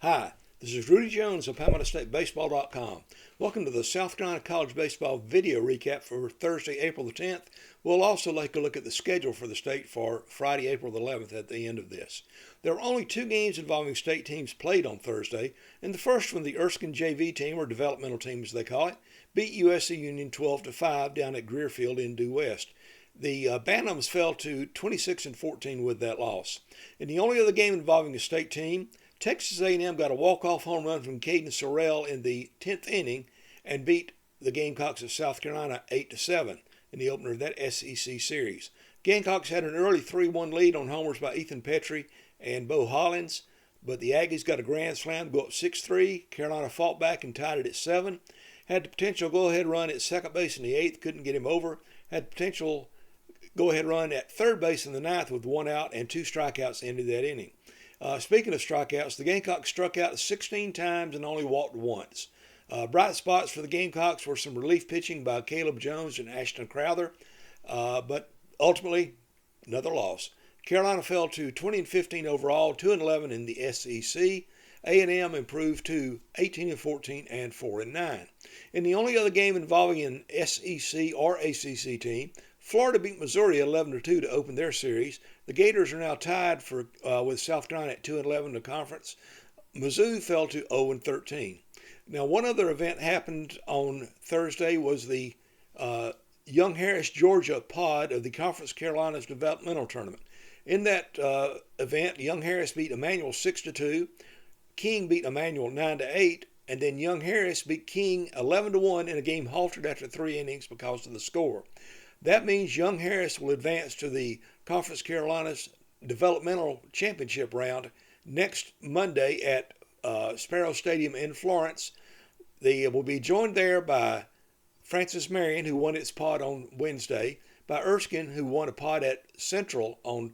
Hi, this is Rudy Jones of PalmettoStateBaseball.com. Welcome to the South Carolina College Baseball video recap for Thursday, April the 10th. We'll also take a look at the schedule for the state for Friday, April the 11th at the end of this. There are only two games involving state teams played on Thursday, and the first one, the Erskine JV team, or developmental team as they call it, beat USC Union 12-5 down at Greer Field in Due West. The Bantams fell to 26-14 with that loss. In the only other game involving a state team, Texas A&M got a walk-off home run from Caden Sorrell in the 10th inning and beat the Gamecocks of South Carolina 8-7 in the opener of that SEC series. Gamecocks had an early 3-1 lead on homers by Ethan Petrie and Bo Hollins, but the Aggies got a grand slam to go up 6-3. Carolina fought back and tied it at 7. Had the potential go-ahead run at second base in the 8th, couldn't get him over. Had potential go-ahead run at third base in the 9th with 1 out and 2 strikeouts ended that inning. Speaking of strikeouts, the Gamecocks struck out 16 times and only walked once. Bright spots for the Gamecocks were some relief pitching by Caleb Jones and Ashton Crowther, but ultimately, another loss. Carolina fell to 20-15 overall, 2-11 in the SEC. A&M improved to 18-14 and 4-9. In the only other game involving an SEC or ACC team, Florida beat Missouri 11-2 to open their series. The Gators are now tied with South Carolina at 2-11 in the conference. Mizzou fell to 0-13. Now, one other event happened on Thursday was the Young Harris, Georgia pod of the Conference Carolinas Developmental Tournament. In that event, Young Harris beat Emmanuel 6-2. King beat Emmanuel 9-8. And then Young Harris beat King 11-1 in a game halted after 3 innings because of the score. That means Young Harris will advance to the Conference Carolinas Developmental Championship round next Monday at Sparrow Stadium in Florence. They will be joined there by Francis Marion, who won its pod on Wednesday, by Erskine, who won a pod at Central on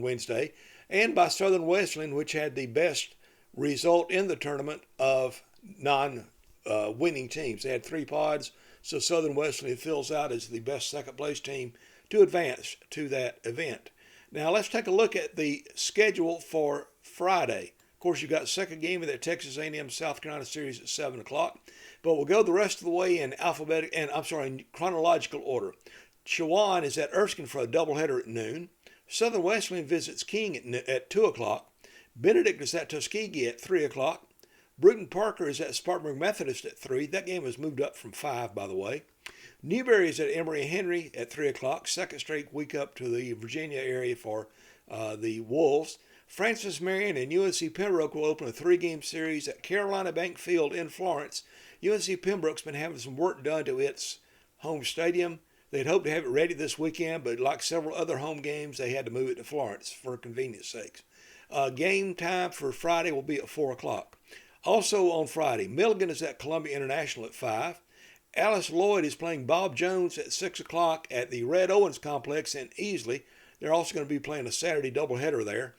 Wednesday, and by Southern Wesleyan, which had the best result in the tournament of non-winning teams. They had 3 pods. So Southern Wesleyan fills out as the best second-place team to advance to that event. Now let's take a look at the schedule for Friday. Of course, you've got second game of that Texas A&M South Carolina series at 7 o'clock. But we'll go the rest of the way in in chronological order. Chowan is at Erskine for a doubleheader at noon. Southern Wesleyan visits King at 2 o'clock. Benedict is at Tuskegee at 3 o'clock. Bruton Parker is at Spartanburg Methodist at 3. That game was moved up from 5, by the way. Newberry is at Emory Henry at 3 o'clock. Second straight week up to the Virginia area for the Wolves. Francis Marion and UNC Pembroke will open a 3-game series at Carolina Bank Field in Florence. UNC Pembroke's been having some work done to its home stadium. They'd hoped to have it ready this weekend, but like several other home games, they had to move it to Florence for convenience sakes. Game time for Friday will be at 4 o'clock. Also on Friday, Milligan is at Columbia International at 5. Alice Lloyd is playing Bob Jones at 6 o'clock at the Red Owens Complex in Easley. They're also going to be playing a Saturday doubleheader there.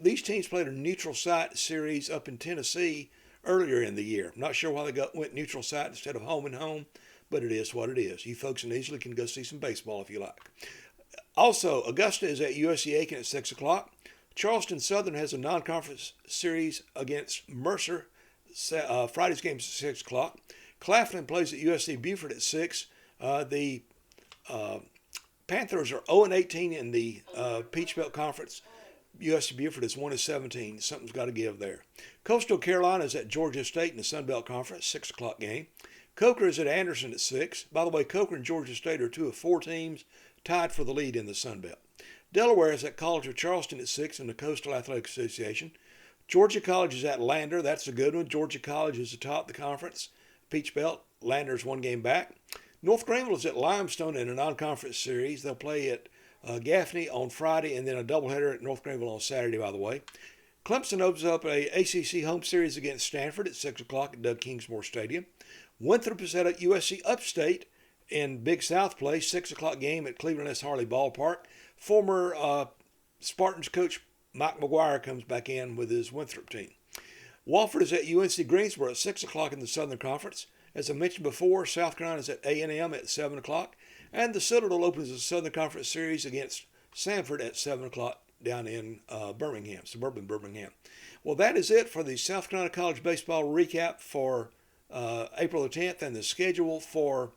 These teams played a neutral site series up in Tennessee earlier in the year. I'm not sure why they went neutral site instead of home and home, but it is what it is. You folks in Easley can go see some baseball if you like. Also, Augusta is at USC Aiken at 6 o'clock. Charleston Southern has a non-conference series against Mercer. Friday's game is at 6 o'clock. Claflin plays at USC Beaufort at 6. The Panthers are 0-18 in the Peach Belt Conference. USC Beaufort is 1-17. Something's got to give there. Coastal Carolina is at Georgia State in the Sun Belt Conference, 6 o'clock game. Coker is at Anderson at 6. By the way, Coker and Georgia State are 2 of 4 teams tied for the lead in the Sun Belt. Delaware is at College of Charleston at 6 in the Coastal Athletic Association. Georgia College is at Lander. That's a good one. Georgia College is atop the conference. Peach Belt. Lander's 1 game back. North Greenville is at Limestone in a non-conference series. They'll play at Gaffney on Friday and then a doubleheader at North Greenville on Saturday, by the way. Clemson opens up a ACC home series against Stanford at 6 o'clock at Doug Kingsmore Stadium. Winthrop is at USC Upstate in Big South play, 6 o'clock game at Cleveland S. Harley Ballpark. Former Spartans coach Mike McGuire comes back in with his Winthrop team. Wofford is at UNC Greensboro at 6 o'clock in the Southern Conference. As I mentioned before, South Carolina is at A&M at 7 o'clock. And the Citadel opens the Southern Conference series against Samford at 7 o'clock down in Birmingham, suburban Birmingham. Well, that is it for the South Carolina College Baseball recap for April the 10th and the schedule for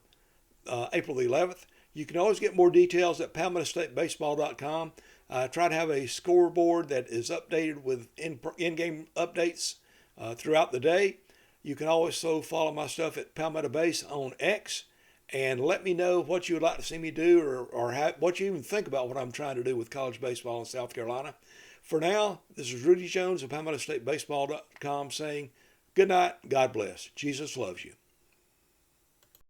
April the 11th. You can always get more details at PalmettoStateBaseball.com. I try to have a scoreboard that is updated with in-game updates throughout the day. You can also follow my stuff at Palmetto Base on X, and let me know what you would like to see me do, or what you even think about what I'm trying to do with college baseball in South Carolina. For now, this is Rudy Jones of PalmettoStateBaseball.com saying good night, God bless. Jesus loves you.